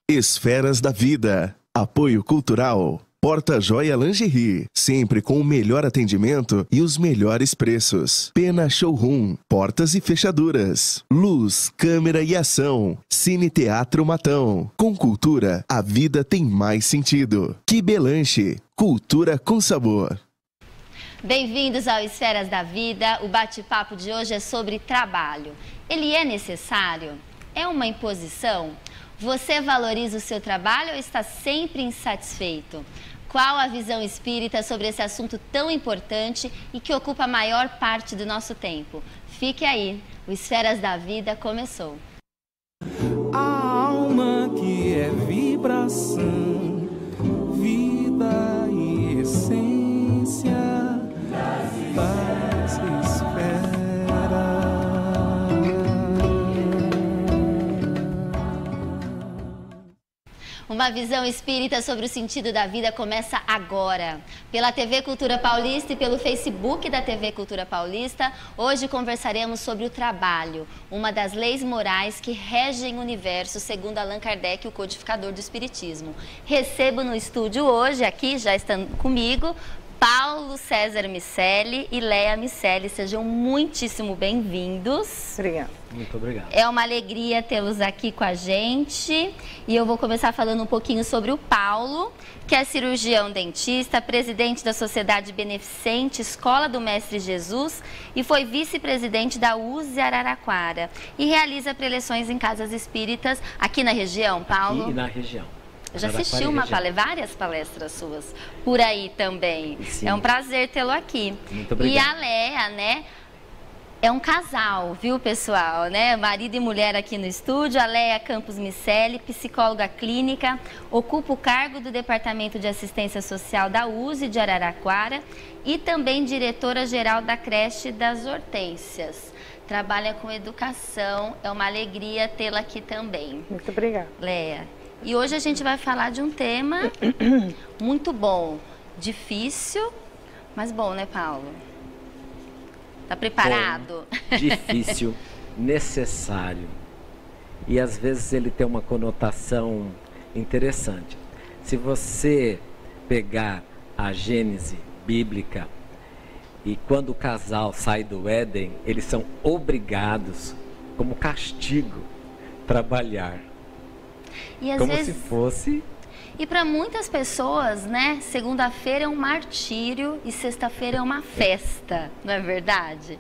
Esferas da Vida. Apoio Cultural. Porta Joia Lingerie, sempre com o melhor atendimento e os melhores preços. Pena Showroom, portas e fechaduras. Luz, câmera e ação. Cine Teatro Matão. Com cultura, a vida tem mais sentido. Quibelanche, cultura com sabor. Bem-vindos ao Esferas da Vida. O bate-papo de hoje é sobre trabalho. Ele é necessário? É uma imposição? Você valoriza o seu trabalho ou está sempre insatisfeito? Qual a visão espírita sobre esse assunto tão importante e que ocupa a maior parte do nosso tempo? Fique aí, o Esferas da Vida começou. A alma que é vibração, vida e essência das esferas. Uma visão espírita sobre o sentido da vida começa agora. Pela TV Cultura Paulista e pelo Facebook da TV Cultura Paulista, hoje conversaremos sobre o trabalho, uma das leis morais que regem o universo, segundo Allan Kardec, o codificador do Espiritismo. Recebo no estúdio hoje, aqui já estão comigo, Paulo César Miceli e Leia Miceli. Sejam muitíssimo bem-vindos. Obrigada. Muito obrigado. É uma alegria tê-los aqui com a gente. E eu vou começar falando um pouquinho sobre o Paulo, que é cirurgião dentista, presidente da Sociedade Beneficente Escola do Mestre Jesus e foi vice-presidente da USE Araraquara. E realiza preleções em casas espíritas aqui na região, Paulo? Aqui e na região. Eu já assisti várias palestras suas por aí também. Sim. É um prazer tê-lo aqui. Muito obrigado. E a Leia, né? É um casal, viu, pessoal, né? Marido e mulher aqui no estúdio. A Leia Campos Miceli, psicóloga clínica, ocupa o cargo do Departamento de Assistência Social da USE de Araraquara e também diretora-geral da creche das Hortênsias. Trabalha com educação, é uma alegria tê-la aqui também. Muito obrigada. Leia. E hoje a gente vai falar de um tema muito bom, difícil, mas bom, né, Paulo? Tá preparado? Bom, difícil, necessário. E às vezes ele tem uma conotação interessante. Se você pegar a Gênese bíblica e quando o casal sai do Éden, eles são obrigados, como castigo, trabalhar. E às como vezes, se fosse... E para muitas pessoas, né, segunda-feira é um martírio e sexta-feira é uma festa, não é verdade?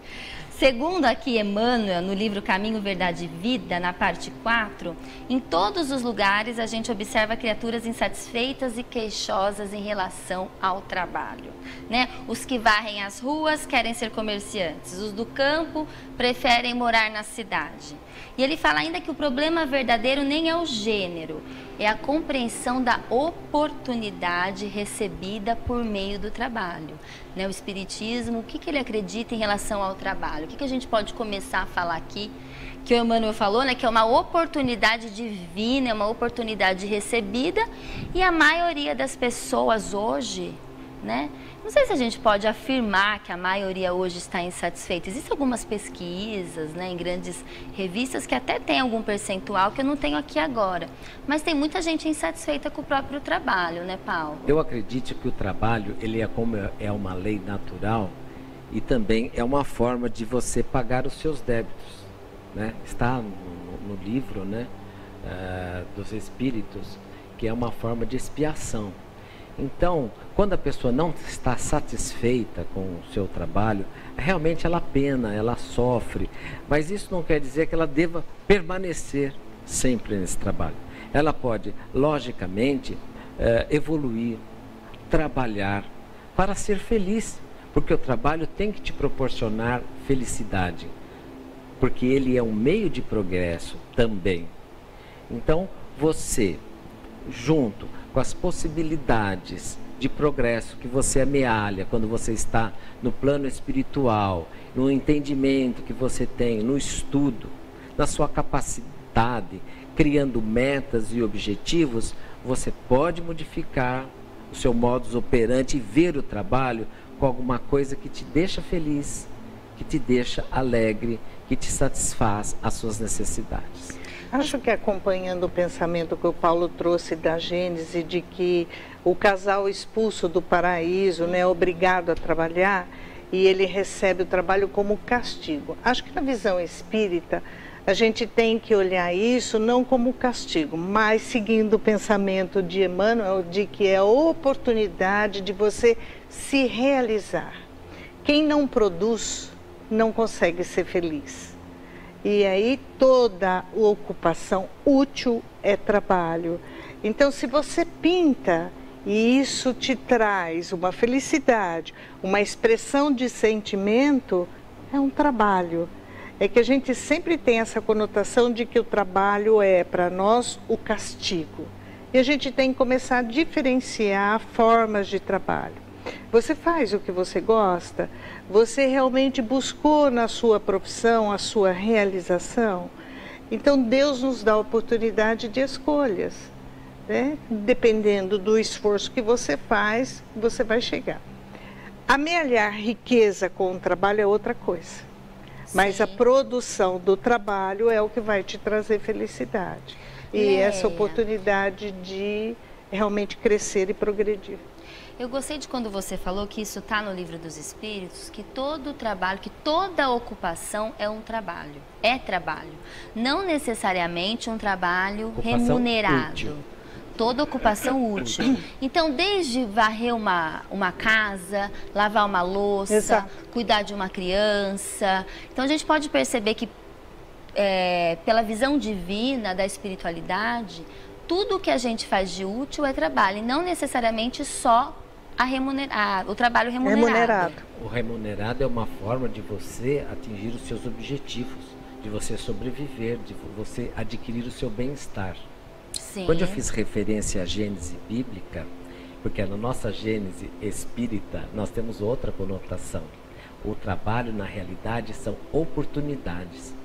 Segundo aqui Emmanuel, no livro Caminho, Verdade e Vida, na parte 4, em todos os lugares a gente observa criaturas insatisfeitas e queixosas em relação ao trabalho, né? Os que varrem as ruas querem ser comerciantes, os do campo preferem morar na cidade. E ele fala ainda que o problema verdadeiro nem é o gênero, é a compreensão da oportunidade recebida por meio do trabalho. Né? O Espiritismo, o que ele acredita em relação ao trabalho? O que a gente pode começar a falar aqui? Que o Emmanuel falou, né, que é uma oportunidade divina, é uma oportunidade recebida, e a maioria das pessoas hoje, né? Não sei se a gente pode afirmar que a maioria hoje está insatisfeita. Existem algumas pesquisas, né, em grandes revistas que até tem algum percentual que eu não tenho aqui agora. Mas tem muita gente insatisfeita com o próprio trabalho, né, Paulo? Eu acredito que o trabalho, ele é como é uma lei natural e também é uma forma de você pagar os seus débitos, né? Está no livro, né, dos Espíritos, que é uma forma de expiação. Então, quando a pessoa não está satisfeita com o seu trabalho, realmente ela pena, ela sofre. Mas isso não quer dizer que ela deva permanecer sempre nesse trabalho. Ela pode, logicamente, evoluir, trabalhar para ser feliz. Porque o trabalho tem que te proporcionar felicidade. Porque ele é um meio de progresso também. Então, você, junto com as possibilidades de progresso que você amealha quando você está no plano espiritual, no entendimento que você tem, no estudo, na sua capacidade, criando metas e objetivos, você pode modificar o seu modus operandi e ver o trabalho com alguma coisa que te deixa feliz, que te deixa alegre, que te satisfaz as suas necessidades. Acho que acompanhando o pensamento que o Paulo trouxe da Gênesis, de que o casal expulso do paraíso, né, é obrigado a trabalhar, e ele recebe o trabalho como castigo. Acho que na visão espírita, a gente tem que olhar isso não como castigo, mas seguindo o pensamento de Emmanuel, de que é a oportunidade de você se realizar. Quem não produz não consegue ser feliz. E aí toda ocupação útil é trabalho. Então, se você pinta e isso te traz uma felicidade, uma expressão de sentimento, é um trabalho. É que a gente sempre tem essa conotação de que o trabalho é, para nós, o castigo. E a gente tem que começar a diferenciar formas de trabalho. Você faz o que você gosta? Você realmente buscou na sua profissão a sua realização? Então Deus nos dá a oportunidade de escolhas, né? Dependendo do esforço que você faz, você vai chegar. Amealhar riqueza com o trabalho é outra coisa. Mas Sim. a produção do trabalho é o que vai te trazer felicidade. E essa oportunidade de realmente crescer e progredir. Eu gostei de quando você falou que isso está no Livro dos Espíritos, que todo trabalho, que toda ocupação é um trabalho. É trabalho. Não necessariamente um trabalho Ocupação remunerado. útil. Toda ocupação útil. Então, desde varrer uma casa, lavar uma louça, Exato. cuidar de uma criança. Então, a gente pode perceber que, pela visão divina da espiritualidade, tudo que a gente faz de útil é trabalho, e não necessariamente só o trabalho remunerado. O remunerado é uma forma de você atingir os seus objetivos, de você sobreviver, de você adquirir o seu bem-estar. Sim. Quando eu fiz referência à Gênese bíblica, porque na nossa Gênese espírita nós temos outra conotação. O trabalho, na realidade, são oportunidades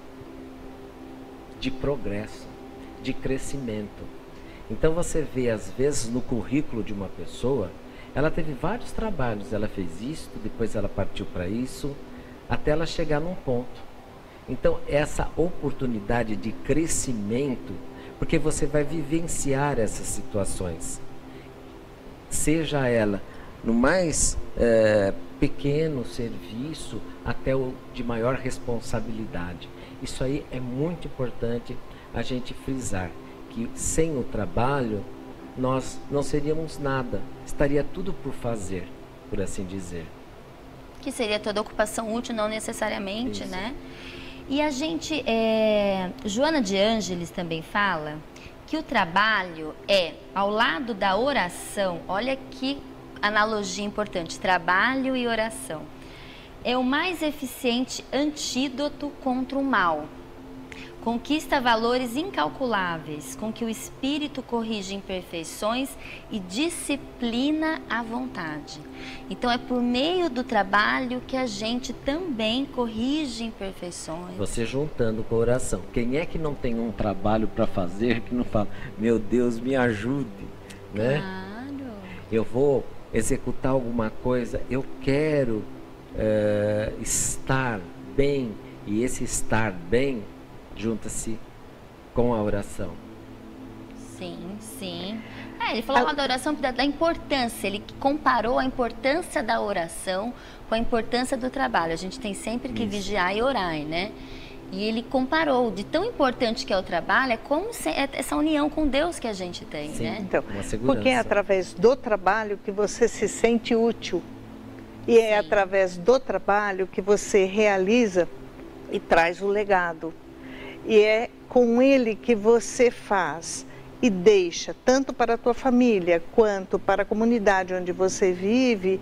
de progresso, de crescimento. Então você vê, às vezes, no currículo de uma pessoa, ela teve vários trabalhos, ela fez isso, depois ela partiu para isso, até ela chegar num ponto. Então, essa oportunidade de crescimento, porque você vai vivenciar essas situações, seja ela no mais pequeno serviço até o de maior responsabilidade. Isso aí é muito importante a gente frisar, que sem o trabalho nós não seríamos nada, estaria tudo por fazer, por assim dizer. Que seria toda ocupação útil, não necessariamente, Isso. né? E a gente, Joana de Ângeles também fala que o trabalho é, ao lado da oração, olha que analogia importante, trabalho e oração, é o mais eficiente antídoto contra o mal. Conquista valores incalculáveis, com que o espírito corrige imperfeições e disciplina a vontade. Então é por meio do trabalho que a gente também corrige imperfeições. Você juntando com a oração. Quem é que não tem um trabalho para fazer que não fala, meu Deus, me ajude, né? Claro. Eu vou executar alguma coisa, eu quero estar bem, e esse estar bem junta-se com a oração. Sim, sim. Ele falou da oração, da importância, ele comparou a importância da oração com a importância do trabalho. A gente tem sempre que vigiar e orar, né? E ele comparou de tão importante que é o trabalho, é como essa união com Deus que a gente tem, Sim. né? Então, Uma segurança. porque é através do trabalho que você se sente útil. E é Sim. através do trabalho que você realiza e traz o legado. E é com ele que você faz e deixa, tanto para a tua família quanto para a comunidade onde você vive,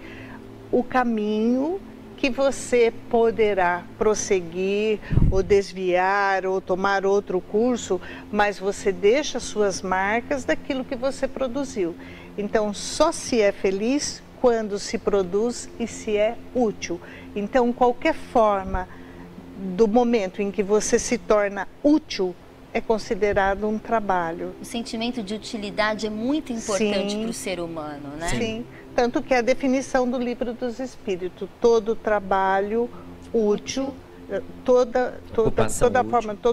o caminho que você poderá prosseguir ou desviar ou tomar outro curso, mas você deixa suas marcas daquilo que você produziu. Então, só se é feliz quando se produz e se é útil. Então, qualquer forma do momento em que você se torna útil, é considerado um trabalho. O sentimento de utilidade é muito importante para o ser humano, né? Sim, tanto que é a definição do Livro dos Espíritos, todo trabalho útil, toda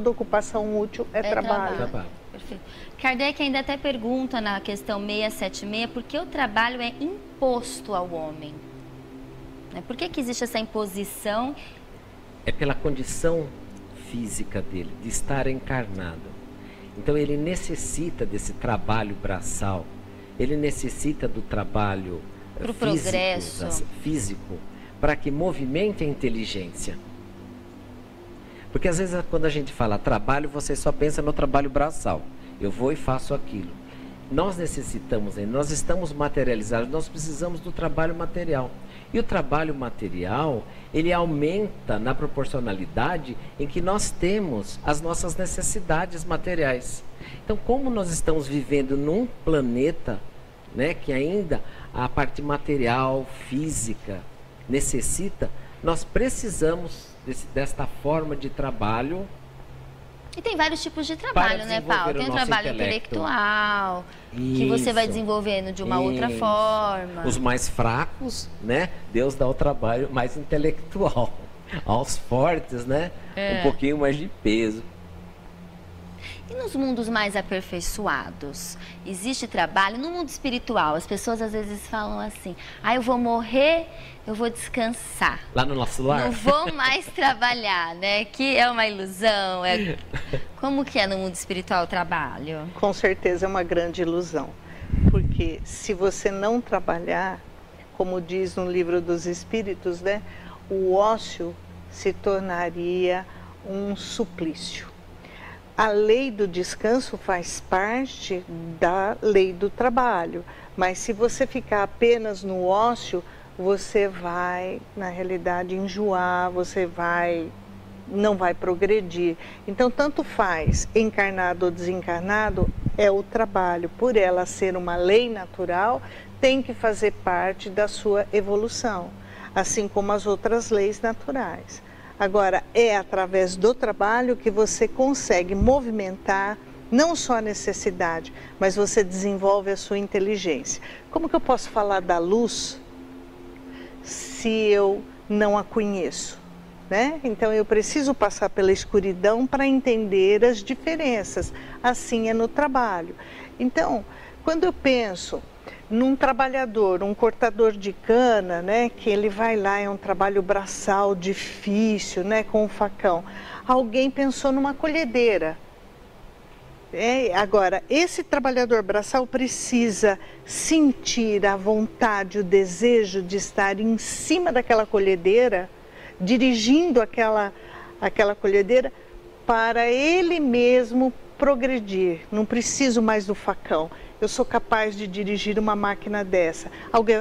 ocupação útil é trabalho. Perfeito. Kardec ainda até pergunta na questão 676, por que o trabalho é imposto ao homem? Por que existe essa imposição? É pela condição física dele, de estar encarnado. Então ele necessita desse trabalho braçal, ele necessita do trabalho físico para que movimente a inteligência. Porque às vezes quando a gente fala trabalho, você só pensa no trabalho braçal. Eu vou e faço aquilo. Nós necessitamos, nós estamos materializados, nós precisamos do trabalho material. E o trabalho material, ele aumenta na proporcionalidade em que nós temos as nossas necessidades materiais. Então, como nós estamos vivendo num planeta, né, que ainda a parte material, física, necessita, nós precisamos desta forma de trabalho. E tem vários tipos de trabalho, né, Paulo? Tem o trabalho intelectual, que você vai desenvolvendo de uma outra forma. Os mais fracos, né? Deus dá o trabalho mais intelectual. Aos fortes, né? Um pouquinho mais de peso. E nos mundos mais aperfeiçoados, existe trabalho? No mundo espiritual, as pessoas às vezes falam assim, eu vou morrer, eu vou descansar. Lá no nosso lar? Não vou mais trabalhar, né? Que é uma ilusão. Como que é no mundo espiritual o trabalho? Com certeza é uma grande ilusão. Porque se você não trabalhar, como diz no Livro dos Espíritos, né? O ócio se tornaria um suplício. A lei do descanso faz parte da lei do trabalho, mas se você ficar apenas no ócio, você vai, na realidade, enjoar, não vai progredir. Então, tanto faz, encarnado ou desencarnado, é o trabalho. Por ela ser uma lei natural, tem que fazer parte da sua evolução, assim como as outras leis naturais. Agora, é através do trabalho que você consegue movimentar não só a necessidade, mas você desenvolve a sua inteligência. Como que eu posso falar da luz se eu não a conheço, né? Então, eu preciso passar pela escuridão para entender as diferenças. Assim é no trabalho. Então, quando eu penso num trabalhador, um cortador de cana, né, que ele vai lá, é um trabalho braçal difícil, né, com o facão. Alguém pensou numa colhedeira. Agora, esse trabalhador braçal precisa sentir a vontade, o desejo de estar em cima daquela colhedeira, dirigindo aquela colhededeira para ele mesmo progredir. Não preciso mais do facão. Eu sou capaz de dirigir uma máquina dessa.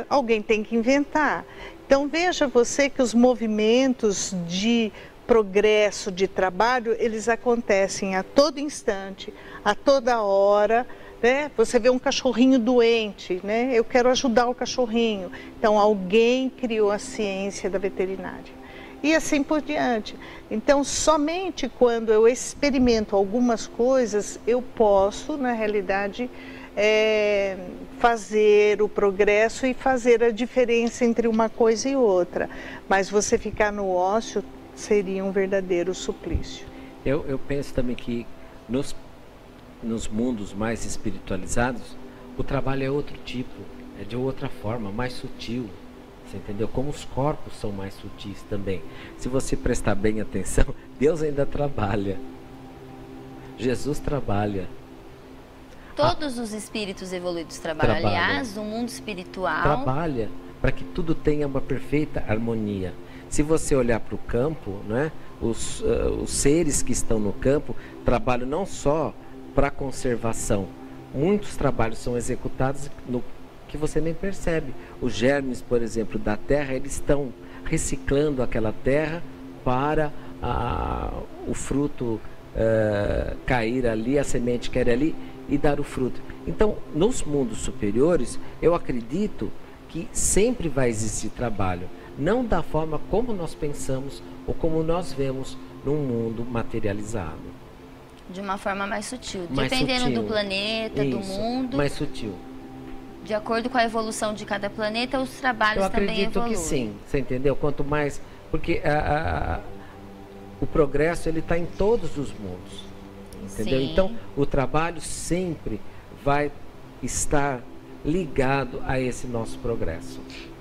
Alguém tem que inventar. Então veja você que os movimentos de progresso, de trabalho, eles acontecem a todo instante, a toda hora, né? Você vê um cachorrinho doente, né? Eu quero ajudar o cachorrinho. Então alguém criou a ciência da veterinária. E assim por diante. Então, somente quando eu experimento algumas coisas, eu posso, na realidade, fazer o progresso e fazer a diferença entre uma coisa e outra. Mas você ficar no ócio seria um verdadeiro suplício. Eu penso também que nos mundos mais espiritualizados, o trabalho é outro tipo, é de outra forma, mais sutil. Você entendeu? Como os corpos são mais sutis também. Se você prestar bem atenção, Deus ainda trabalha. Jesus trabalha. Todos os espíritos evoluídos trabalham. Aliás, o mundo espiritual trabalha para que tudo tenha uma perfeita harmonia. Se você olhar para o campo, né, os seres que estão no campo trabalham não só para conservação. Muitos trabalhos são executados no que você nem percebe. Os germes, por exemplo, da terra, eles estão reciclando aquela terra para o fruto cair ali, a semente cair ali e dar o fruto. Então, nos mundos superiores, eu acredito que sempre vai existir trabalho, não da forma como nós pensamos ou como nós vemos num mundo materializado. De uma forma mais sutil. Mais Dependendo sutil. do planeta, do Isso, mundo. mais sutil. De acordo com a evolução de cada planeta, os trabalhos Eu também acredito evoluem. que sim, você entendeu? Quanto mais... Porque o progresso, ele está em todos os mundos. Entendeu? Sim. Então, o trabalho sempre vai estar ligado a esse nosso progresso.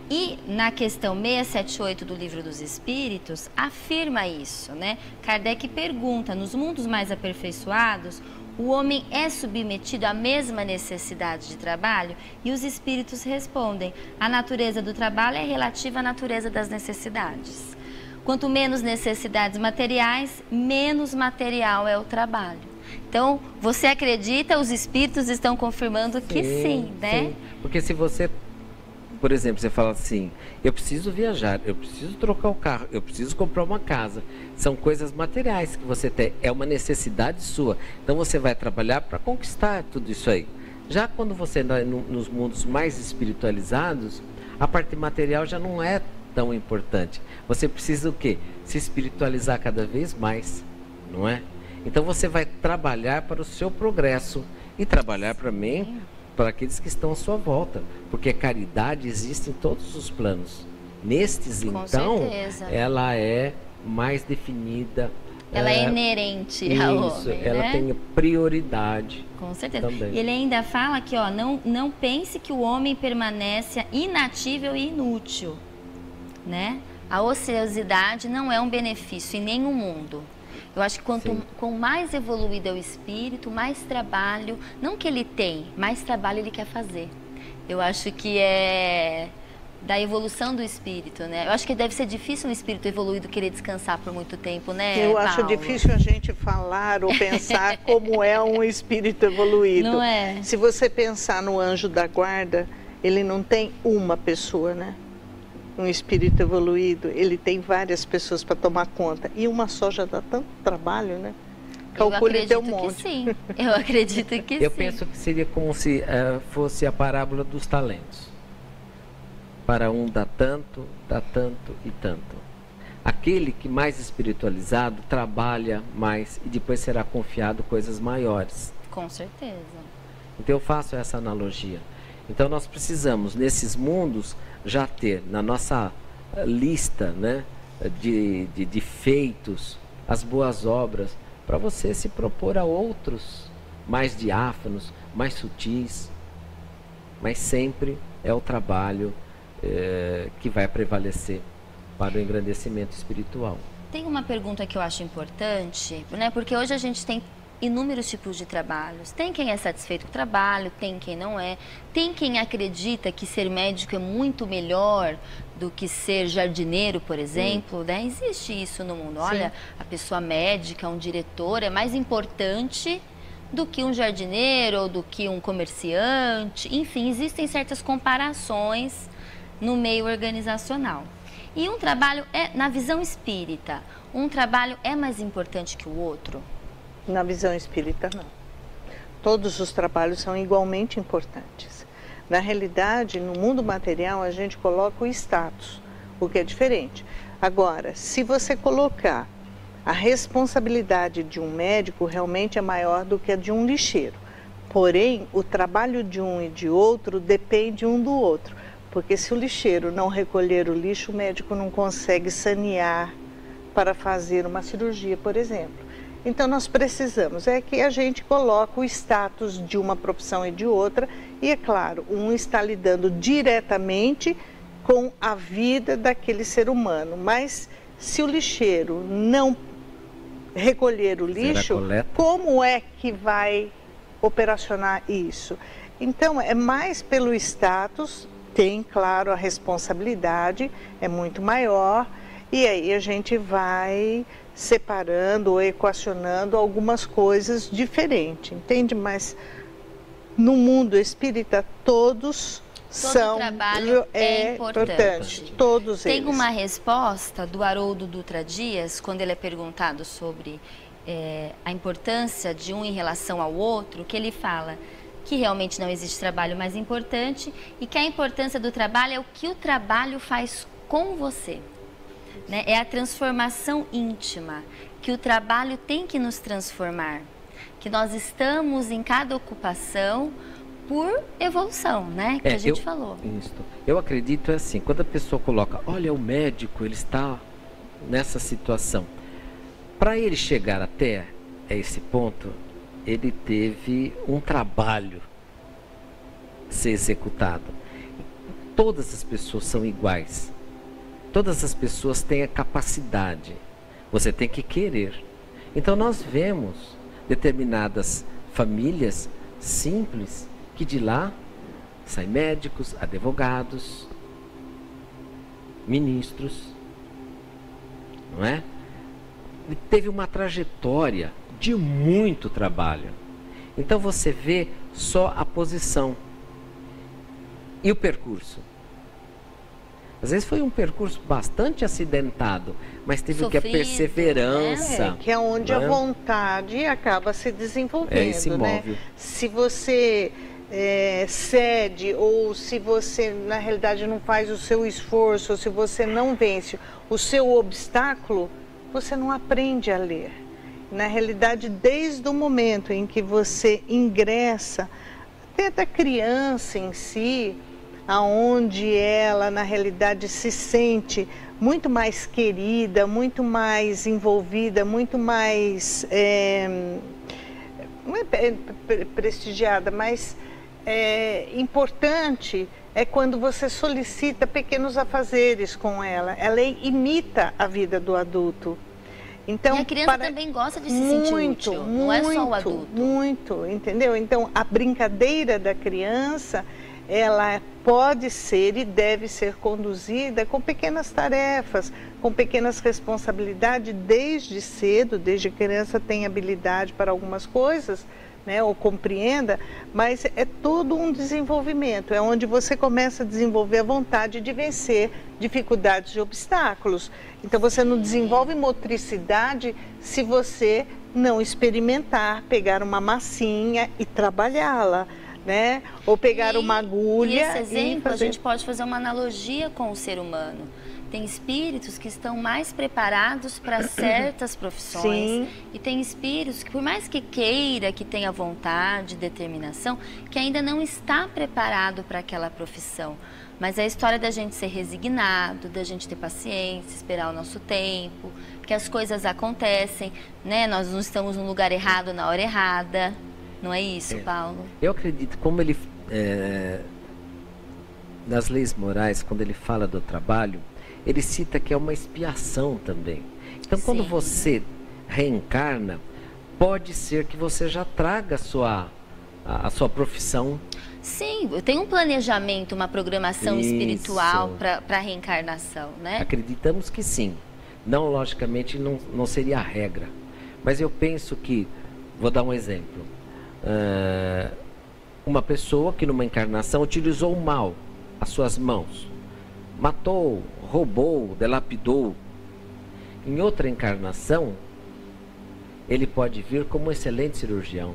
E na questão 678 do Livro dos Espíritos, afirma isso, né? Kardec pergunta, nos mundos mais aperfeiçoados, o homem é submetido à mesma necessidade de trabalho? E os espíritos respondem, a natureza do trabalho é relativa à natureza das necessidades. Quanto menos necessidades materiais, menos material é o trabalho. Então, você acredita, os espíritos estão confirmando que sim, né? Sim. Porque se você, por exemplo, você fala assim, eu preciso viajar, eu preciso trocar o carro, eu preciso comprar uma casa. São coisas materiais que você tem, é uma necessidade sua. Então você vai trabalhar para conquistar tudo isso aí. Já quando você está nos mundos mais espiritualizados, a parte material já não é tão importante. Você precisa o quê? Se espiritualizar cada vez mais, não é? Então você vai trabalhar para o seu progresso e trabalhar para mim, para aqueles que estão à sua volta, porque a caridade existe em todos os planos. Nestes, Com então, certeza. ela é mais definida. Ela é inerente ao Isso, homem, ela né? tem prioridade. Com certeza. Também. E ele ainda fala que, ó, não pense que o homem permanece inatível e inútil, né? A ociosidade não é um benefício em nenhum mundo. Eu acho que quanto mais evoluído é o espírito, mais trabalho, não que ele tem, mais trabalho ele quer fazer. Eu acho que é da evolução do espírito, né? Eu acho que deve ser difícil um espírito evoluído querer descansar por muito tempo, né, Eu acho Paulo? difícil a gente falar ou pensar como é um espírito evoluído. Não é? Se você pensar no anjo da guarda, ele não tem uma pessoa, né? Um espírito evoluído, ele tem várias pessoas para tomar conta. E uma só já dá tanto trabalho, né? Calcule teu monte. Que sim. Eu acredito que sim. Eu penso que seria como se fosse a parábola dos talentos. Para um dá tanto e tanto. Aquele que mais espiritualizado trabalha mais e depois será confiado coisas maiores. Com certeza. Então eu faço essa analogia. Então nós precisamos, nesses mundos, já ter na nossa lista, né, de feitos, as boas obras, para você se propor a outros mais diáfanos, mais sutis, mas sempre é o trabalho que vai prevalecer para o engrandecimento espiritual. Tem uma pergunta que eu acho importante, né? Porque hoje a gente tem inúmeros tipos de trabalhos. Tem quem é satisfeito com o trabalho, tem quem não é. Tem quem acredita que ser médico é muito melhor do que ser jardineiro, por exemplo, né? Existe isso no mundo. Olha, a pessoa médica, um diretor, é mais importante do que um jardineiro ou do que um comerciante. Enfim, existem certas comparações no meio organizacional. E um trabalho na visão espírita, um trabalho é mais importante que o outro? Na visão espírita, não. Todos os trabalhos são igualmente importantes. Na realidade, no mundo material, a gente coloca o status, o que é diferente. Agora, se você colocar a responsabilidade de um médico, realmente é maior do que a de um lixeiro. Porém, o trabalho de um e de outro depende um do outro. Porque se o lixeiro não recolher o lixo, o médico não consegue sanear para fazer uma cirurgia, por exemplo. Então, nós precisamos que a gente coloque o status de uma profissão e de outra. E, é claro, um está lidando diretamente com a vida daquele ser humano. Mas, se o lixeiro não recolher o lixo, como é que vai operacionar isso? Então, é mais pelo status, tem, claro, a responsabilidade é muito maior. E aí a gente vai separando ou equacionando algumas coisas diferentes, entende? Mas no mundo espírita todos são trabalho é importante. Todos Tem eles. uma resposta do Haroldo Dutra Dias, quando ele é perguntado sobre a importância de um em relação ao outro, que ele fala que realmente não existe trabalho mais importante e que a importância do trabalho é o que o trabalho faz com você. Né? É a transformação íntima, que o trabalho tem que nos transformar. que nós estamos em cada ocupação por evolução, né? Que a gente falou. Isso. Eu acredito assim, quando a pessoa coloca, olha, o médico, ele está nessa situação. Para ele chegar até esse ponto, ele teve um trabalho a ser executado. Todas as pessoas são iguais. Todas as pessoas têm a capacidade. Você tem que querer. Então nós vemos determinadas famílias simples que de lá saem médicos, advogados, ministros, não é? Ele teve uma trajetória de muito trabalho. Então você vê só a posição e o percurso. Às vezes foi um percurso bastante acidentado, mas teve Sofrido, que a perseverança. Que é onde né? a vontade acaba se desenvolvendo. Esse móvel. Né? Se você cede, ou se você na realidade não faz o seu esforço, ou se você não vence o seu obstáculo, você não aprende a ler. Na realidade, desde o momento em que você ingressa, até da criança em si, aonde ela na realidade se sente muito mais querida, muito mais envolvida, muito mais não é prestigiada, mas importante é quando você solicita pequenos afazeres com ela. Ela imita a vida do adulto. Então, e a criança também gosta de se sentir útil, não é só o adulto. Muito, entendeu? Então, a brincadeira da criança, ela pode ser e deve ser conduzida com pequenas tarefas, com pequenas responsabilidades desde cedo, desde que a criança tem habilidade para algumas coisas, né, ou compreenda, mas é todo um desenvolvimento, é onde você começa a desenvolver a vontade de vencer dificuldades e obstáculos. Então você não desenvolve motricidade se você não experimentar, pegar uma massinha e trabalhá-la, né? Ou pegar uma agulha. E esse exemplo, a gente pode fazer uma analogia com o ser humano. Tem espíritos que estão mais preparados para certas profissões. Sim. E tem espíritos que, por mais que queira, que tenha vontade, determinação, que ainda não está preparado para aquela profissão. Mas é a história da gente ser resignado, da gente ter paciência, esperar o nosso tempo, que as coisas acontecem, né? Nós não estamos no lugar errado na hora errada. Não é isso, Paulo? Eu acredito, como ele, nas leis morais, quando ele fala do trabalho, ele cita que é uma expiação também. Então, quando você reencarna, pode ser que você já traga a sua profissão. Sim, eu tenho um planejamento, uma programação espiritual para a reencarnação, né? Acreditamos que sim. Não, logicamente, não seria a regra. Mas eu penso que, vou dar um exemplo. Uma pessoa que numa encarnação utilizou mal as suas mãos, matou, roubou, delapidou. Em outra encarnação, ele pode vir como um excelente cirurgião,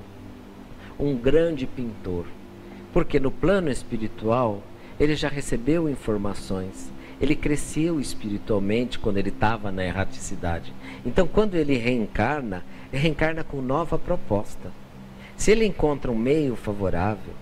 um grande pintor, porque no plano espiritual ele já recebeu informações, ele cresceu espiritualmente quando ele estava na erraticidade. Então, quando ele reencarna com nova proposta. Se ele encontra um meio favorável,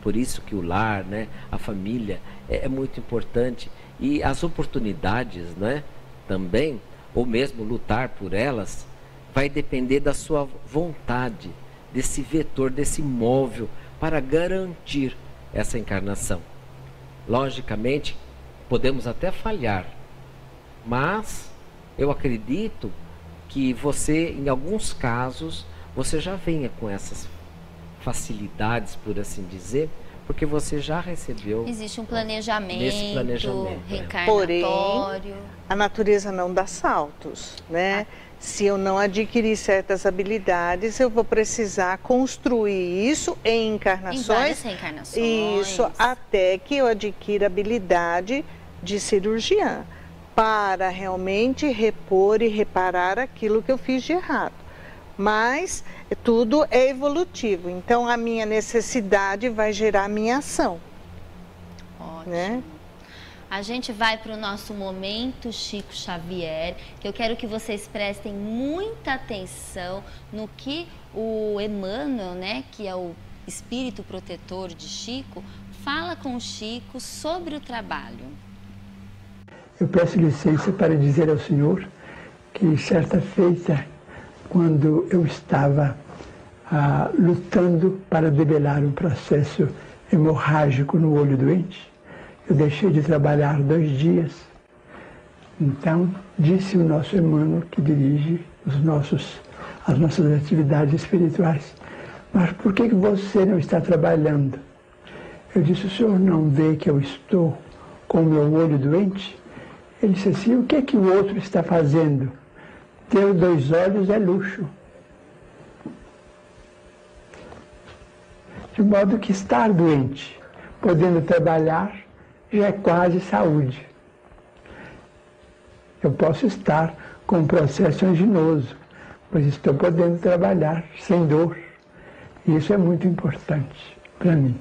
por isso que o lar, né, a família é muito importante, e as oportunidades, né, também, ou mesmo lutar por elas, vai depender da sua vontade, desse vetor, desse móvel para garantir essa encarnação. Logicamente, podemos até falhar, mas eu acredito que você, em alguns casos, você já venha com essas facilidades, por assim dizer, porque você já recebeu. Existe um planejamento, reencarnatório. Porém, a natureza não dá saltos, né? Se eu não adquirir certas habilidades, eu vou precisar construir isso em encarnações. Em várias reencarnações. Isso, até que eu adquira habilidade de cirurgiã, para realmente repor e reparar aquilo que eu fiz de errado. Mas tudo é evolutivo, então a minha necessidade vai gerar a minha ação. Ótimo. Né? A gente vai para o nosso momento Chico Xavier, que eu quero que vocês prestem muita atenção no que o Emmanuel, né, que é o espírito protetor de Chico, fala com o Chico sobre o trabalho. Eu peço licença para dizer ao senhor que certa feita, quando eu estava lutando para debelar um processo hemorrágico no olho doente, eu deixei de trabalhar 2 dias. Então, disse o nosso Emmanuel, que dirige as nossas atividades espirituais: mas por que você não está trabalhando? Eu disse: o senhor não vê que eu estou com o meu olho doente? Ele disse assim: o que é que o outro está fazendo? Ter 2 olhos é luxo. De modo que estar doente, podendo trabalhar, já é quase saúde. Eu posso estar com um processo anginoso, mas estou podendo trabalhar sem dor. E isso é muito importante para mim.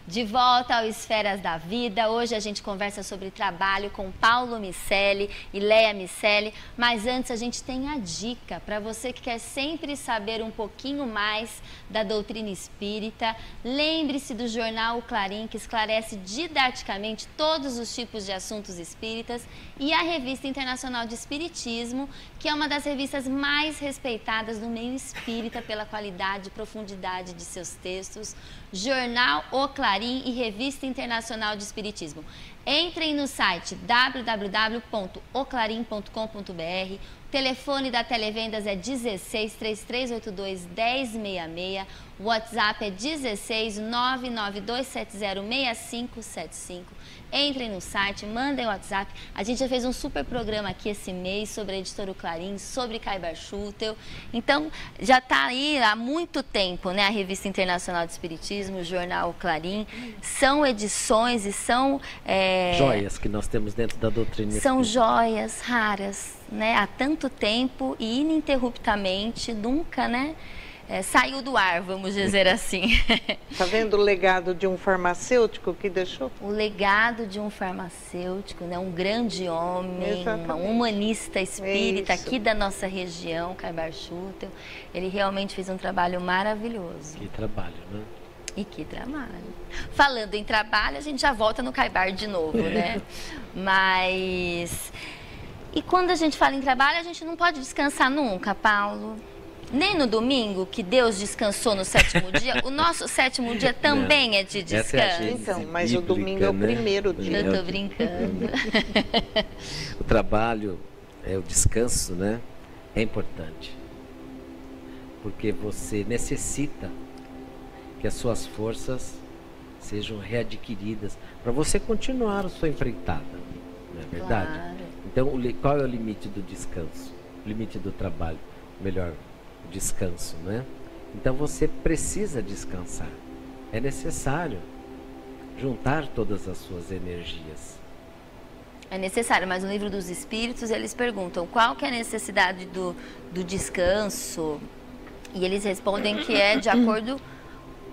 De volta ao Esferas da Vida, hoje a gente conversa sobre trabalho com Paulo Miceli e Leia Miceli, mas antes a gente tem a dica para você que quer sempre saber um pouquinho mais da doutrina espírita. Lembre-se do jornal O Clarim, que esclarece didaticamente todos os tipos de assuntos espíritas, e a Revista Internacional de Espiritismo, que é uma das revistas mais respeitadas no meio espírita pela qualidade e profundidade de seus textos. Jornal O Clarim e Revista Internacional de Espiritismo. Entrem no site www.oclarim.com.br. O telefone da Televendas é 16 3382 1066. O WhatsApp é 16 99270 6575. Entrem no site, mandem o WhatsApp. A gente já fez um super programa aqui esse mês sobre a editora O Clarim, sobre Caibar Schutel. Então, já está aí há muito tempo, né? A Revista Internacional de Espiritismo, o jornal O Clarim. São edições e são... joias que nós temos dentro da doutrina espírita. São joias raras, né? Há tanto tempo e ininterruptamente, nunca, né? Saiu do ar, vamos dizer assim. Está vendo o legado de um farmacêutico que deixou? O legado de um farmacêutico, né? Um grande homem, um humanista espírita aqui da nossa região, Caibar Schutel. Ele realmente fez um trabalho maravilhoso. Que trabalho, né? E que trabalho. Falando em trabalho, a gente já volta no Caibar de novo, né? Mas... E quando a gente fala em trabalho, a gente não pode descansar nunca, Paulo. Nem no domingo, que Deus descansou no 7º dia, o nosso 7º dia também é de descanso. Então, mas o domingo é o primeiro dia. Eu tô brincando. O trabalho, o descanso, né? É importante. Porque você necessita que as suas forças sejam readquiridas para você continuar a sua empreitada. Não é verdade? Claro. Então, qual é o limite do descanso? O limite do trabalho? Melhor, o descanso, né? Então, você precisa descansar. É necessário juntar todas as suas energias. É necessário, mas no Livro dos Espíritos eles perguntam qual que é a necessidade do descanso, e eles respondem que é de acordo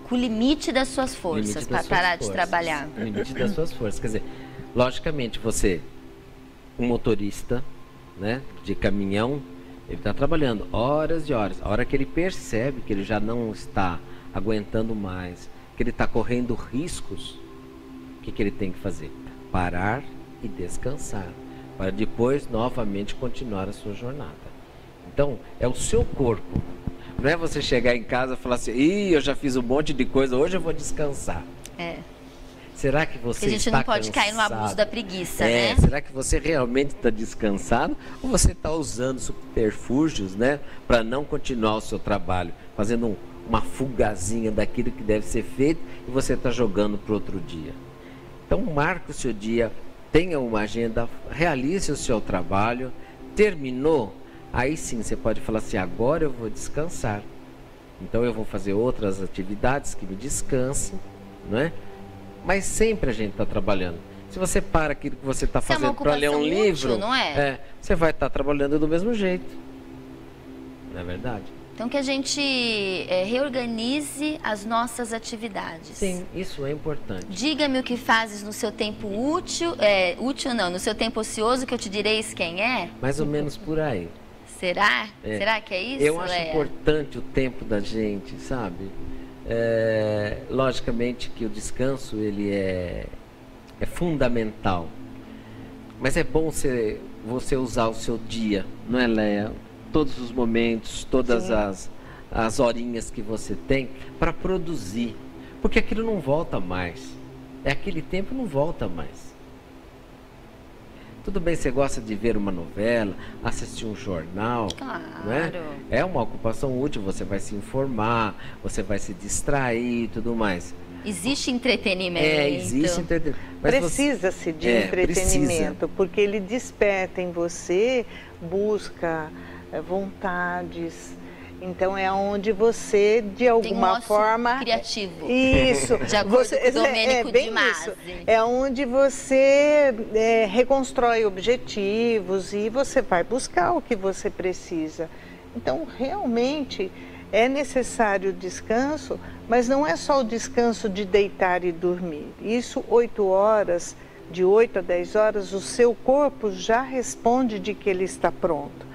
com o limite das suas forças, para parar de trabalhar. O limite das suas forças. Quer dizer, logicamente você, um motorista, né, de caminhão, ele está trabalhando horas e horas. A hora que ele percebe que ele já não está aguentando mais, que ele está correndo riscos, o que ele tem que fazer? Parar e descansar, para depois novamente continuar a sua jornada. Então, é o seu corpo. Não é você chegar em casa e falar assim: ih, eu já fiz um monte de coisa, hoje eu vou descansar. Será que você está cansado? A gente não pode cair no abuso da preguiça, né? Será que você realmente está descansado? Ou você está usando subterfúgios, né, para não continuar o seu trabalho, fazendo uma fugazinha daquilo que deve ser feito e você está jogando para outro dia? Então, marque o seu dia, tenha uma agenda, realize o seu trabalho, terminou, aí sim você pode falar assim: agora eu vou descansar. Então eu vou fazer outras atividades que me descansem, não é? Mas sempre a gente está trabalhando. Se você para aquilo que você está Isso é uma fazendo para ler um ocupação livro, útil, não é? Você vai estar trabalhando do mesmo jeito. Não é verdade? Então que a gente reorganize as nossas atividades. Sim, isso é importante. Diga-me o que fazes no seu tempo útil, útil não, no seu tempo ocioso, que eu te direis quem é? Mais ou menos por aí. Será? Será que é isso, Eu acho Léa? importante o tempo da gente, sabe? Logicamente que o descanso, ele é fundamental. Mas é bom você usar o seu dia, não é, Léa? Todos os momentos, todas as horinhas que você tem para produzir. Porque aquilo não volta mais. Aquele tempo não volta mais. Tudo bem, você gosta de ver uma novela, assistir um jornal. Claro. Né? É uma ocupação útil, você vai se informar, você vai se distrair e tudo mais. Existe entretenimento. Existe entretenimento. Precisa-se de entretenimento, porque ele desperta em você, busca vontades. Então é onde você, de alguma forma... criativo. Isso. De acordo com o Domênico de Masi. É onde você reconstrói objetivos e você vai buscar o que você precisa. Então, realmente, é necessário descanso, mas não é só o descanso de deitar e dormir. Isso, 8 horas, de 8 a 10 horas, o seu corpo já responde de que ele está pronto.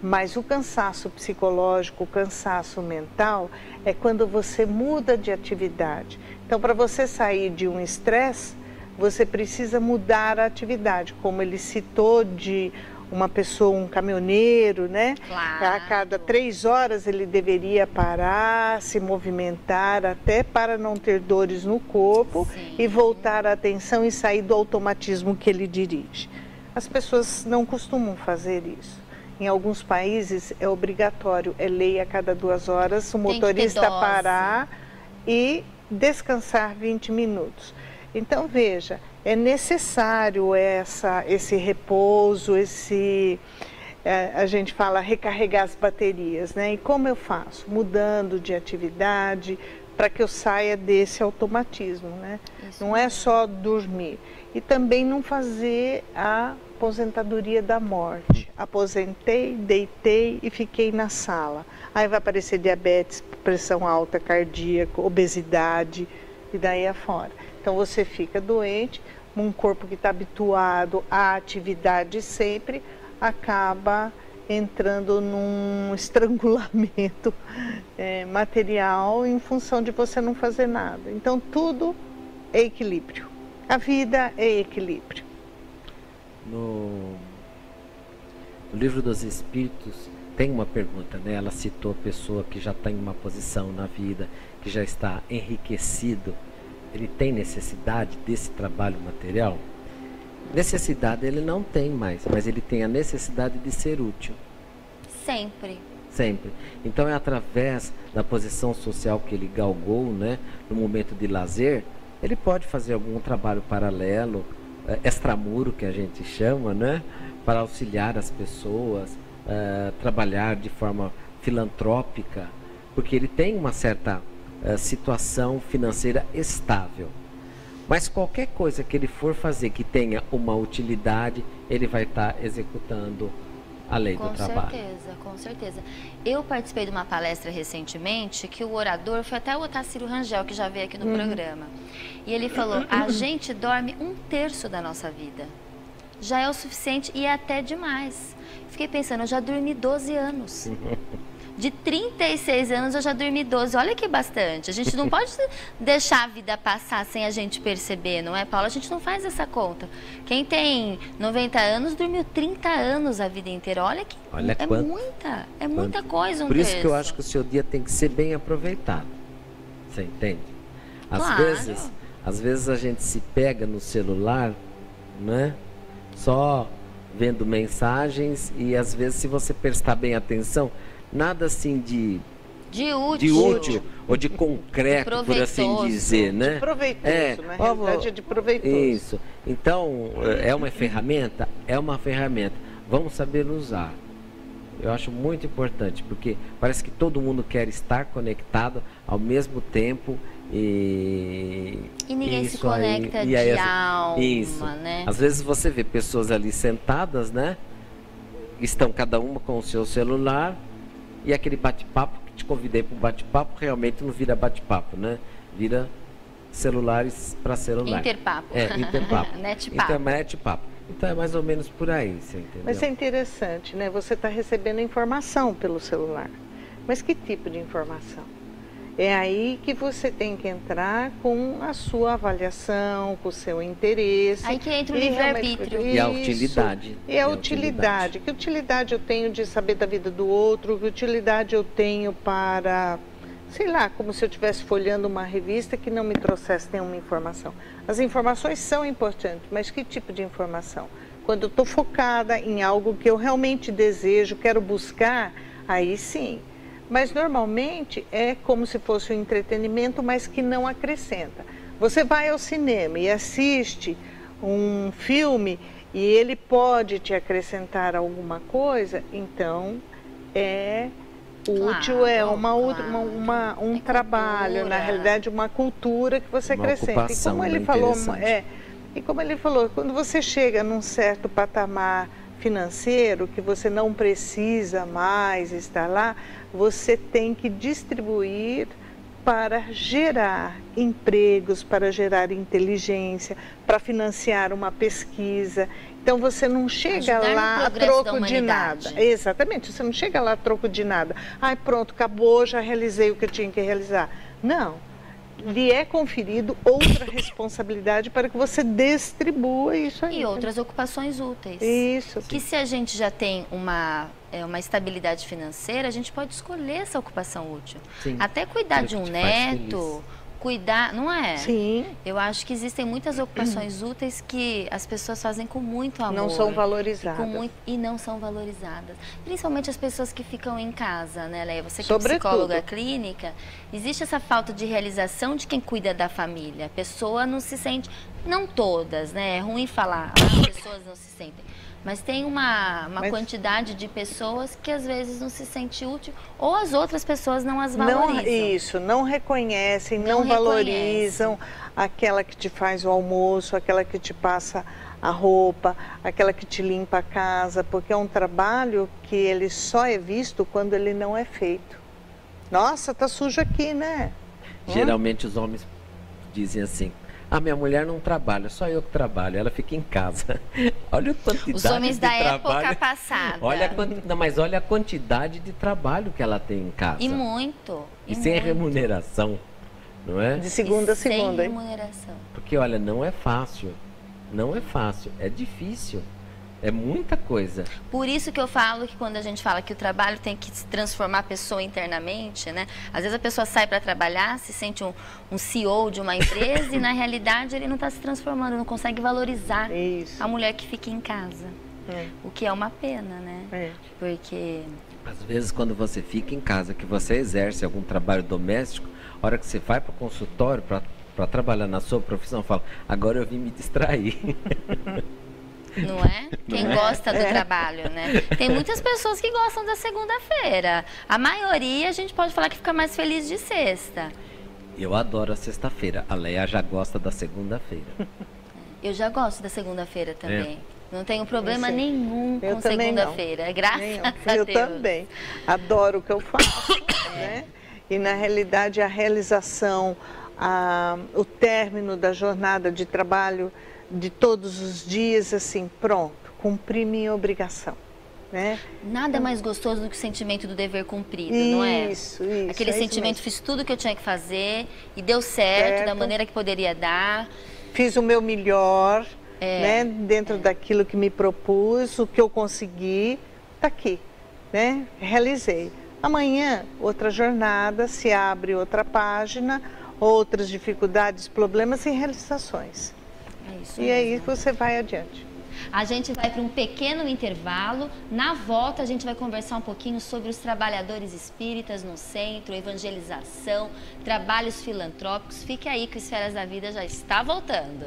Mas o cansaço psicológico, o cansaço mental, é quando você muda de atividade. Então, para você sair de um estresse, você precisa mudar a atividade. Como ele citou de uma pessoa, um caminhoneiro, né? Claro. A cada 3 horas ele deveria parar, se movimentar, até para não ter dores no corpo. Sim. E voltar a atenção e sair do automatismo que ele dirige. As pessoas não costumam fazer isso. Em alguns países é obrigatório, é lei a cada 2 horas o motorista parar e descansar 20 minutos. Então veja, é necessário esse repouso, a gente fala recarregar as baterias, né? E como eu faço? Mudando de atividade para que eu saia desse automatismo, né? Isso. Não é só dormir. E também não fazer a aposentadoria da morte. Aposentei, deitei e fiquei na sala. Aí vai aparecer diabetes, pressão alta, cardíaca, obesidade e daí afora. Então você fica doente, um corpo que está habituado à atividade sempre acaba entrando num estrangulamento material em função de você não fazer nada. Então tudo é equilíbrio. A vida é equilíbrio. No Livro dos Espíritos tem uma pergunta, né? Ela citou a pessoa que já está em uma posição na vida, que já está enriquecido. Ele tem necessidade desse trabalho material? Necessidade ele não tem mais, mas ele tem a necessidade de ser útil. Sempre. Sempre. Então é através da posição social que ele galgou, né? No momento de lazer, ele pode fazer algum trabalho paralelo, extramuro que a gente chama, né? Para auxiliar as pessoas, trabalhar de forma filantrópica, porque ele tem uma certa situação financeira estável. Mas qualquer coisa que ele for fazer que tenha uma utilidade, ele vai estar executando a lei do trabalho. Com certeza, com certeza. Eu participei de uma palestra recentemente que o orador foi até o Otacílio Rangel, que já veio aqui no programa. E ele falou, a gente dorme 1/3 da nossa vida. Já é o suficiente e é até demais. Fiquei pensando, eu já dormi 12 anos. De 36 anos eu já dormi 12. Olha que bastante. A gente não pode deixar a vida passar sem a gente perceber, não é, Paula? A gente não faz essa conta. Quem tem 90 anos dormiu 30 anos a vida inteira. Olha que é muita coisa. Por isso que eu acho que o seu dia tem que ser bem aproveitado. Você entende? Às vezes a gente se pega no celular, né? Só vendo mensagens e às vezes, se você prestar bem atenção, nada assim de útil ou de concreto, por assim dizer, né? De proveitoso, na realidade é de proveitoso. Isso. Então, é uma ferramenta? É uma ferramenta. Vamos saber usar. Eu acho muito importante, porque parece que todo mundo quer estar conectado ao mesmo tempo E ninguém se conecta de alma, né? Às vezes você vê pessoas ali sentadas, né? Estão cada uma com o seu celular e aquele bate-papo que te convidei para um bate-papo realmente não vira bate-papo, né? Vira celulares para celular. Interpapo. Interpapo. Netpapo. Netpapo. Então é mais ou menos por aí, você entendeu? Mas é interessante, né? Você está recebendo informação pelo celular. Mas que tipo de informação? É aí que você tem que entrar com a sua avaliação, com o seu interesse. Aí que entra o livre-arbítrio. E a utilidade. E a utilidade. Que utilidade eu tenho de saber da vida do outro? Que utilidade eu tenho para, sei lá, como se eu estivesse folheando uma revista que não me trouxesse nenhuma informação. As informações são importantes, mas que tipo de informação? Quando eu estou focada em algo que eu realmente desejo, quero buscar, aí sim. Mas normalmente é como se fosse um entretenimento, mas que não acrescenta. Você vai ao cinema e assiste um filme e ele pode te acrescentar alguma coisa, então é útil, é um trabalho, cultura. Na realidade uma cultura que você acrescenta. E como ele falou, quando você chega num certo patamar financeiro, que você não precisa mais estar lá, você tem que distribuir para gerar empregos, para gerar inteligência, para financiar uma pesquisa. Então você não chega lá a troco de nada. Exatamente, você não chega lá a troco de nada. Ai, pronto, acabou, já realizei o que eu tinha que realizar. Não. Lhe é conferido outra responsabilidade para que você distribua isso aí. E outras ocupações úteis. Isso. Que se a gente já tem uma estabilidade financeira, a gente pode escolher essa ocupação útil. Sim. Até cuidar de um neto, cuidar, não é? Sim. Eu acho que existem muitas ocupações úteis que as pessoas fazem com muito amor. Não são valorizadas. E não são valorizadas. Principalmente as pessoas que ficam em casa, né, Leia? Você que Sobretudo. é psicóloga clínica, existe essa falta de realização de quem cuida da família. A pessoa não se sente, não todas, né? É ruim falar, as pessoas não se sentem. Mas tem uma quantidade de pessoas que às vezes não se sente útil ou as outras pessoas não as valorizam. Não reconhecem, não valorizam aquela que te faz o almoço, aquela que te passa a roupa, aquela que te limpa a casa, porque é um trabalho que ele só é visto quando ele não é feito. Nossa, tá sujo aqui, né? Geralmente os homens dizem assim: minha mulher não trabalha, só eu que trabalho, ela fica em casa. Olha a quantidade de trabalho. Os homens da época passada. Mas olha a quantidade de trabalho que ela tem em casa. E muito. E sem remuneração, não é? De segunda a segunda. Sem remuneração. Porque, olha, não é fácil. Não é fácil, é difícil. É muita coisa. Por isso que eu falo que quando a gente fala que o trabalho tem que transformar a pessoa internamente, né? Às vezes a pessoa sai para trabalhar, se sente um CEO de uma empresa e na realidade ele não está se transformando, não consegue valorizar a mulher que fica em casa. O que é uma pena, né? Porque... Às vezes quando você fica em casa, que você exerce algum trabalho doméstico, a hora que você vai para o consultório para trabalhar na sua profissão, fala: agora eu vim me distrair. Não é? Quem gosta do trabalho, né? Tem muitas pessoas que gostam da segunda-feira. A maioria a gente pode falar que fica mais feliz de sexta. Eu adoro a sexta-feira. A Leia já gosta da segunda-feira. Eu já gosto da segunda-feira também. Não tenho problema nenhum com segunda-feira. Graças a Deus. Eu também. Adoro o que eu faço, né? E na realidade a realização, o término da jornada de trabalho de todos os dias, assim, pronto, cumpri minha obrigação, né? Nada mais gostoso do que o sentimento do dever cumprido, não é? Isso. Aquele sentimento, fiz tudo o que eu tinha que fazer e deu certo da maneira que poderia dar. Fiz o meu melhor, né? Dentro daquilo que me propus, o que eu consegui, tá aqui, né? Realizei. Amanhã, outra jornada, se abre outra página, outras dificuldades, problemas e realizações. E aí você vai adiante. A gente vai para um pequeno intervalo. Na volta a gente vai conversar um pouquinho sobre os trabalhadores espíritas no centro, evangelização, trabalhos filantrópicos. Fique aí que o Esferas da Vida já está voltando.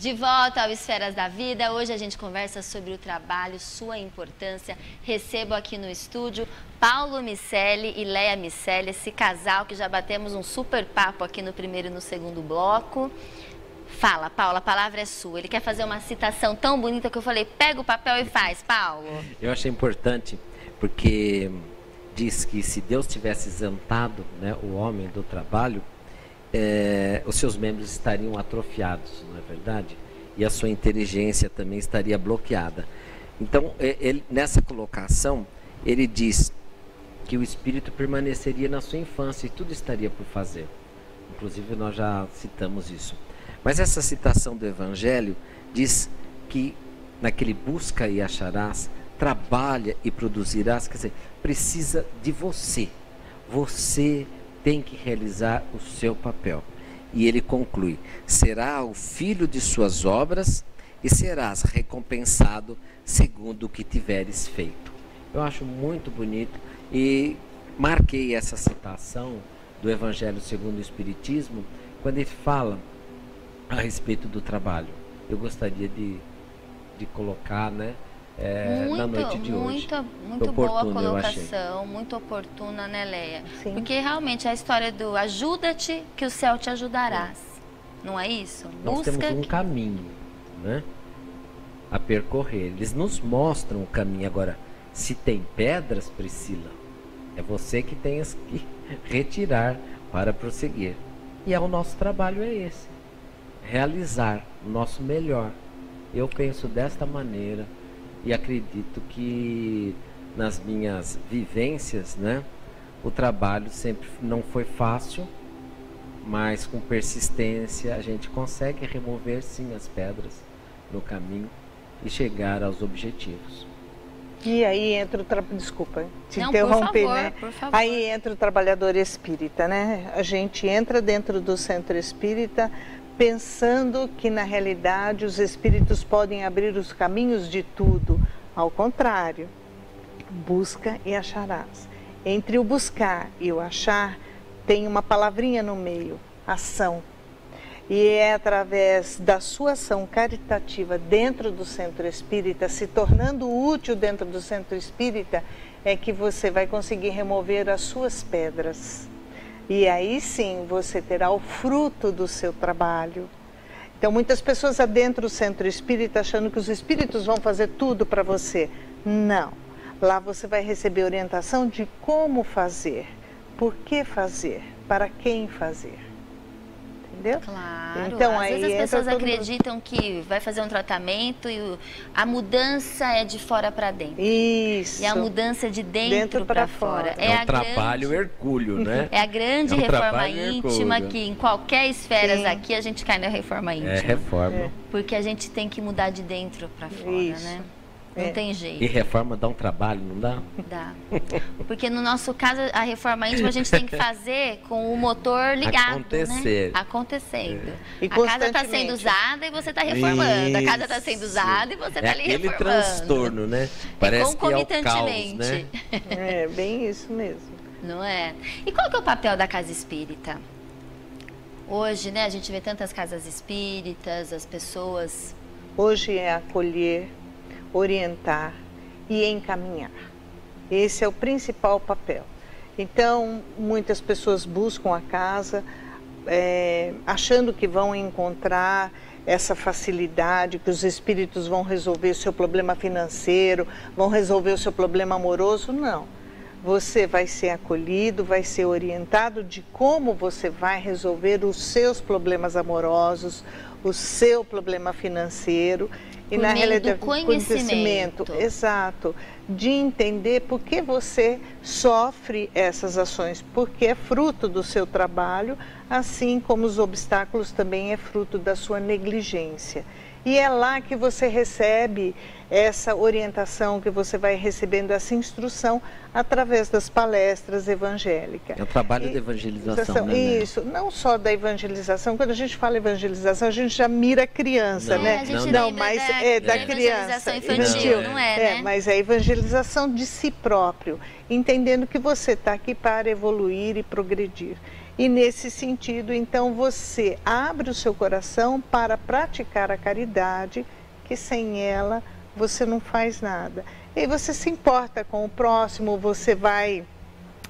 De volta ao Esferas da Vida, hoje a gente conversa sobre o trabalho, sua importância. Recebo aqui no estúdio Paulo Miceli e Leia Miceli, esse casal que já batemos um super papo aqui no primeiro e no segundo bloco. Fala, Paulo, a palavra é sua. Ele quer fazer uma citação tão bonita que eu falei, pega o papel e faz, Paulo. Eu achei importante porque diz que se Deus tivesse isentado, né, o homem do trabalho, os seus membros estariam atrofiados, não é verdade? E a sua inteligência também estaria bloqueada. Então, nessa colocação, ele diz que o espírito permaneceria na sua infância e tudo estaria por fazer. Inclusive, nós já citamos isso. Mas essa citação do Evangelho diz que naquele busca e acharás, trabalha e produzirás, quer dizer, precisa de você. Você tem que realizar o seu papel. E ele conclui, será o filho de suas obras e serás recompensado segundo o que tiveres feito. Eu acho muito bonito e marquei essa citação do Evangelho segundo o Espiritismo, quando ele fala a respeito do trabalho. Eu gostaria de colocar, né, na noite de hoje. Muito boa colocação, muito oportuna, né, Leia? Sim. Porque realmente a história do ajuda-te que o céu te ajudarás. Não é isso? Nós temos um caminho, né, a percorrer. Eles nos mostram o caminho. Agora, se tem pedras, Priscila, é você que tem que retirar para prosseguir. E o nosso trabalho é esse. Realizar o nosso melhor. Eu penso desta maneira. E acredito que nas minhas vivências, né, o trabalho sempre não foi fácil, mas com persistência a gente consegue remover sim as pedras no caminho e chegar aos objetivos. E aí entra o desculpa te Não, interromper, por favor, né? por favor. Aí entra o trabalhador espírita, né? A gente entra dentro do centro espírita pensando que na realidade os espíritos podem abrir os caminhos de tudo. Ao contrário, busca e acharás. Entre o buscar e o achar tem uma palavrinha no meio, ação. E é através da sua ação caritativa dentro do centro espírita, se tornando útil dentro do centro espírita, é que você vai conseguir remover as suas pedras. E aí sim você terá o fruto do seu trabalho. Então muitas pessoas adentram o centro espírita achando que os espíritos vão fazer tudo para você. Não. Lá você vai receber orientação de como fazer, por que fazer, para quem fazer. Entendeu? Claro, então, às aí vezes as pessoas todo acreditam que vai fazer um tratamento e a mudança é de fora para dentro. Isso. E a mudança é de dentro para fora. É um trabalho hercúleo, né? É a grande reforma íntima que em qualquer esferas Sim. aqui a gente cai na reforma íntima. É reforma. Porque a gente tem que mudar de dentro para fora, Isso. né? Não tem jeito. E reforma dá um trabalho, não dá? Dá. Porque no nosso caso, a reforma íntima a gente tem que fazer com o motor ligado, Acontecer. né? Acontecendo. E a casa está sendo constantemente. usada e você está reformando. A casa está sendo Isso. usada e você está ali aquele reformando. transtorno, né? Parece que é o caos, né? É bem isso mesmo. Não é? E qual que é o papel da casa espírita? Hoje, né, a gente vê tantas casas espíritas, as pessoas... Hoje é acolher, orientar e encaminhar. Esse é o principal papel. Então, muitas pessoas buscam a casa achando que vão encontrar essa facilidade, que os espíritos vão resolver o seu problema financeiro, vão resolver o seu problema amoroso. Não. Você vai ser acolhido, vai ser orientado de como você vai resolver os seus problemas amorosos, o seu problema financeiro. E Por na meio realidade, do conhecimento. Exato, de entender por que você sofre essas ações, porque é fruto do seu trabalho, assim como os obstáculos também é fruto da sua negligência. E é lá que você recebe essa orientação, que você vai recebendo essa instrução através das palestras evangélicas. É o trabalho de evangelização, né? Isso, não só da evangelização. Quando a gente fala evangelização, a gente já mira a criança, Não, né? A gente Não, lembra mas da da criança. evangelização infantil, não é, né? Mas é a evangelização de si próprio, entendendo que você está aqui para evoluir e progredir. E nesse sentido, então, você abre o seu coração para praticar a caridade, que sem ela você não faz nada. E aí você se importa com o próximo, você vai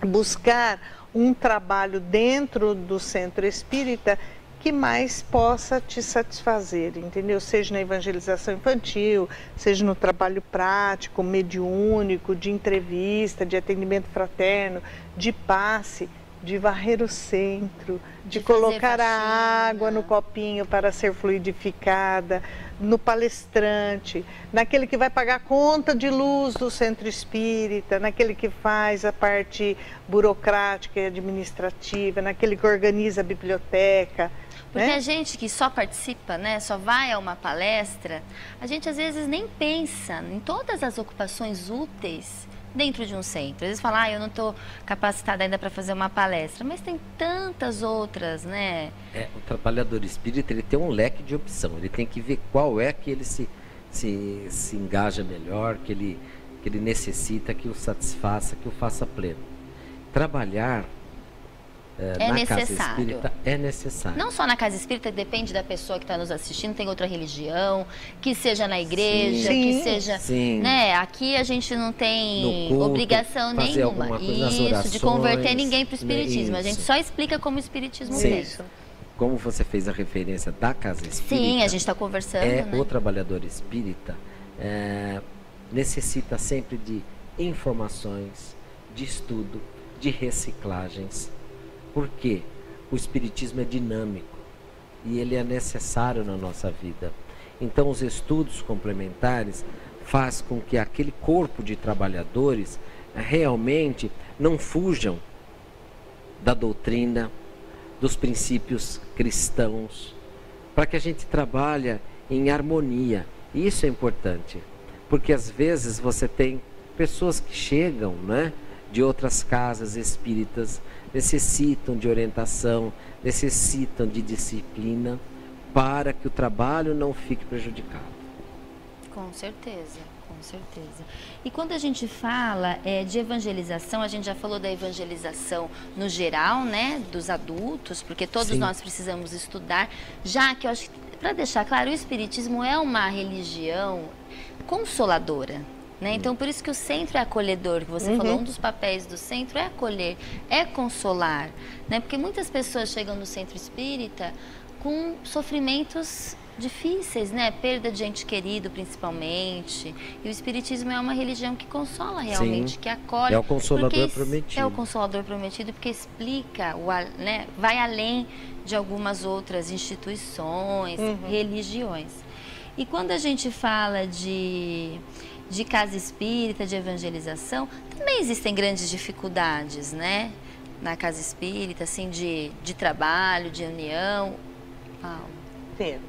buscar um trabalho dentro do centro espírita que mais possa te satisfazer, entendeu? Seja na evangelização infantil, seja no trabalho prático, mediúnico, de entrevista, de atendimento fraterno, de passe, de varrer o centro, de colocar a água no copinho para ser fluidificada, no palestrante, naquele que vai pagar a conta de luz do centro espírita, naquele que faz a parte burocrática e administrativa, naquele que organiza a biblioteca. Porque né? a gente que só participa, né, só vai a uma palestra, a gente às vezes nem pensa em todas as ocupações úteis dentro de um centro. Às vezes fala, eu não estou capacitada ainda para fazer uma palestra, mas tem tantas outras, né? O trabalhador espírita, ele tem um leque de opção, ele tem que ver qual é que ele se engaja melhor, que ele necessita, que o satisfaça, que o faça pleno. Trabalhar na casa espírita é necessário. Não só na casa espírita, depende da pessoa que está nos assistindo, tem outra religião, que seja na igreja, sim, que seja... Sim. Né? Aqui a gente não tem culto, obrigação nenhuma isso, de converter ninguém para o espiritismo. Né? A gente só explica como o espiritismo fez. Como você fez a referência da casa espírita... Sim, a gente está conversando, né? O trabalhador espírita necessita sempre de informações, de estudo, de reciclagens. Porque o espiritismo é dinâmico e ele é necessário na nossa vida. Então os estudos complementares fazem com que aquele corpo de trabalhadores realmente não fujam da doutrina, dos princípios cristãos, para que a gente trabalhe em harmonia. E isso é importante, porque às vezes você tem pessoas que chegam, né, de outras casas espíritas, necessitam de orientação, necessitam de disciplina para que o trabalho não fique prejudicado. Com certeza, com certeza. E quando a gente fala de evangelização, a gente já falou da evangelização no geral, né, dos adultos, porque todos nós precisamos estudar, já que eu acho que, para deixar claro, o espiritismo é uma religião consoladora. Né? Então, por isso que o centro é acolhedor, que você falou, um dos papéis do centro é acolher, é consolar, né? Porque muitas pessoas chegam no centro espírita com sofrimentos difíceis, né? Perda de ente querido, principalmente. E o espiritismo é uma religião que consola realmente, que acolhe. É o consolador prometido. É o consolador prometido, porque explica, né? Vai além de algumas outras instituições, religiões. E quando a gente fala de casa espírita, de evangelização, também existem grandes dificuldades, né? Na casa espírita, assim, de trabalho, de união.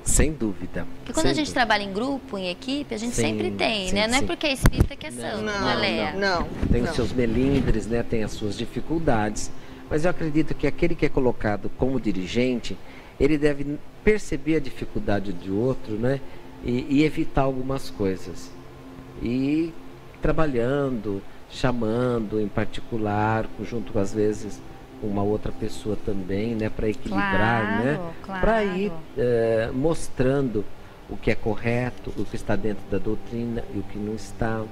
Sem dúvida. Porque quando a gente trabalha em grupo, em equipe, a gente sempre tem, né? Não é porque é espírita que é santo, não. Tem os seus melindres, né? Tem as suas dificuldades. Mas eu acredito que aquele que é colocado como dirigente, ele deve perceber a dificuldade do outro, né? E evitar algumas coisas. E trabalhando, chamando em particular, junto às vezes uma outra pessoa também, né, para equilibrar, né, para ir mostrando o que é correto, o que está dentro da doutrina e o que não está.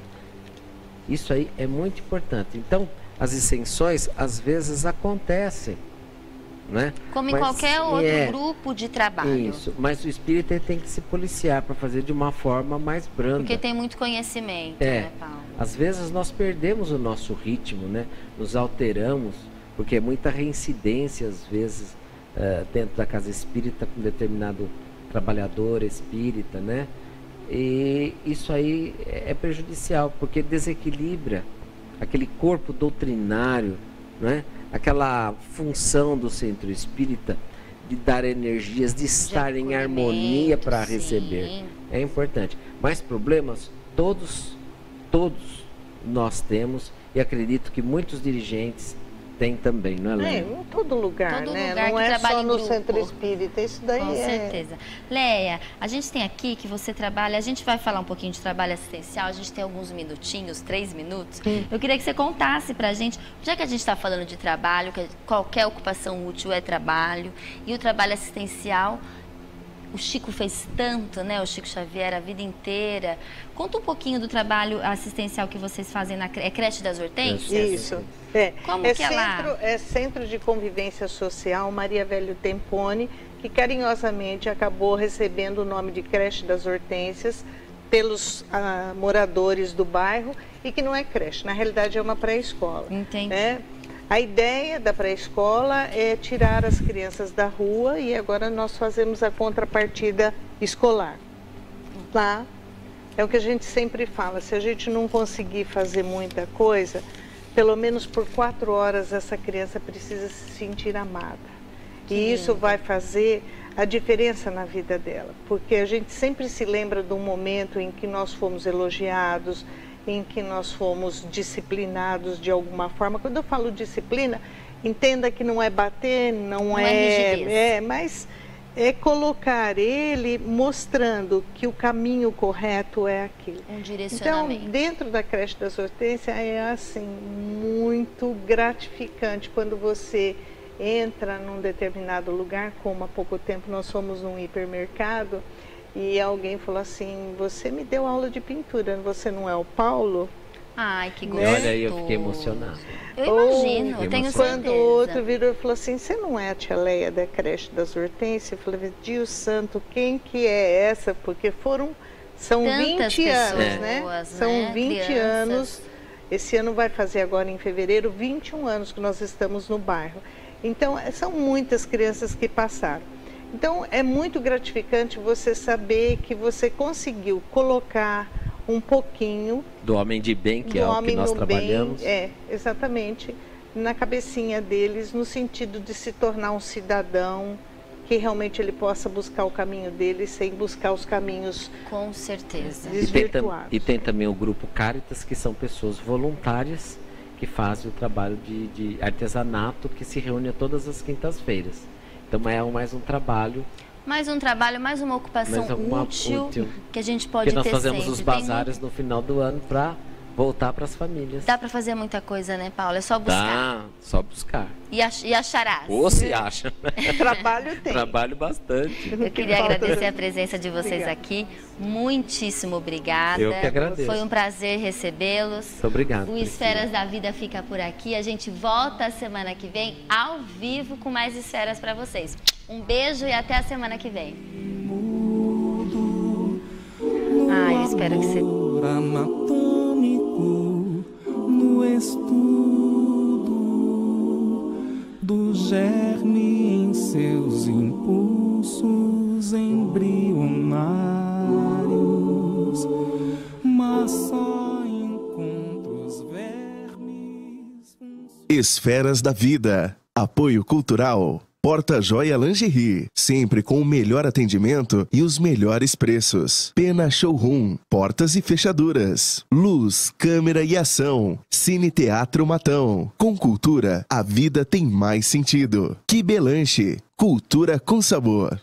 Isso aí é muito importante. Então, as dissensões às vezes acontecem, né? Como em qualquer outro grupo de trabalho. Isso, mas o espírita tem que se policiar para fazer de uma forma mais branda. Porque tem muito conhecimento, né, Paulo? Às vezes nós perdemos o nosso ritmo, né? Nos alteramos, porque é muita reincidência, às vezes, dentro da casa espírita com determinado trabalhador espírita, né? E isso aí é prejudicial, porque desequilibra aquele corpo doutrinário, né? Aquela função do centro espírita de dar energias, de estar em harmonia para receber. É importante. Mas problemas todos nós temos, e acredito que muitos dirigentes tem também, não é, Leia? Em todo lugar, Todo né? lugar Não que é trabalha só em no grupo. centro espírita, isso daí Com é... certeza. Leia, a gente tem aqui que você trabalha, a gente vai falar um pouquinho de trabalho assistencial, a gente tem alguns minutinhos, 3 minutos. Eu queria que você contasse pra gente, já que a gente está falando de trabalho, que qualquer ocupação útil é trabalho, e o trabalho assistencial, o Chico fez tanto, né? O Chico Xavier, a vida inteira. Conta um pouquinho do trabalho assistencial que vocês fazem na creche das Hortênsias. Isso. É. Como é que é lá? É Centro de Convivência Social Maria Velho Tempone, que carinhosamente acabou recebendo o nome de Creche das Hortênsias pelos moradores do bairro, e que não é creche, na realidade é uma pré-escola. Entendi. Né? A ideia da pré-escola é tirar as crianças da rua, e agora nós fazemos a contrapartida escolar. Lá é o que a gente sempre fala, se a gente não conseguir fazer muita coisa, pelo menos por 4 horas essa criança precisa se sentir amada. E isso vai fazer a diferença na vida dela, porque a gente sempre se lembra do momento em que nós fomos elogiados, em que nós fomos disciplinados de alguma forma. Quando eu falo disciplina, entenda que não é bater, não é, mas é colocar ele mostrando que o caminho correto é aquilo. Um direcionamento. Então, dentro da creche das Hortênsias é assim, muito gratificante quando você entra num determinado lugar, como há pouco tempo nós fomos num hipermercado, e alguém falou assim, você me deu aula de pintura, você não é o Paulo? Ai, que gostoso. Olha aí, eu fiquei emocionado. Eu imagino, eu tenho Quando certeza. o outro virou e falou assim, você não é a tia Leia da creche das Hortênsias? Eu falei, Deus santo, quem que é essa? Porque são Tantas 20 anos, pessoas, né? São né? 20 Crianças. anos, esse ano vai fazer agora em fevereiro, 21 anos que nós estamos no bairro. Então, são muitas crianças que passaram. Então, é muito gratificante você saber que você conseguiu colocar um pouquinho Do homem de bem, que é o que nós trabalhamos. Exatamente, na cabecinha deles, no sentido de se tornar um cidadão, que realmente ele possa buscar o caminho dele sem buscar os caminhos Com certeza. desvirtuados. E tem também o grupo Caritas, que são pessoas voluntárias que fazem o trabalho de artesanato, que se reúne todas as quintas-feiras. Então é mais um trabalho. Mais um trabalho, mais uma ocupação útil que a gente pode ter Porque nós fazemos sempre. os bazares no final do ano para voltar para as famílias. Dá para fazer muita coisa, né, Paulo? É só buscar. Dá, só buscar. E acharás. Ou se acha. Trabalho tem. Trabalho bastante. Eu queria Falta agradecer de- a presença de vocês Obrigada. aqui. Muitíssimo obrigada. Eu que agradeço. Foi um prazer recebê-los. Muito obrigado. O Esferas da Vida fica por aqui. A gente volta a semana que vem ao vivo com mais esferas para vocês. Um beijo e até a semana que vem. Eu espero que você... Anatômico no estudo do germe em seus impulsos embrionários, mas só encontra os vermes. Esferas da Vida. Apoio Cultural. Porta Joia Lingerie, sempre com o melhor atendimento e os melhores preços. Pena Showroom, portas e fechaduras. Luz, câmera e ação. Cine Teatro Matão. Com cultura, a vida tem mais sentido. Kibelanche, cultura com sabor.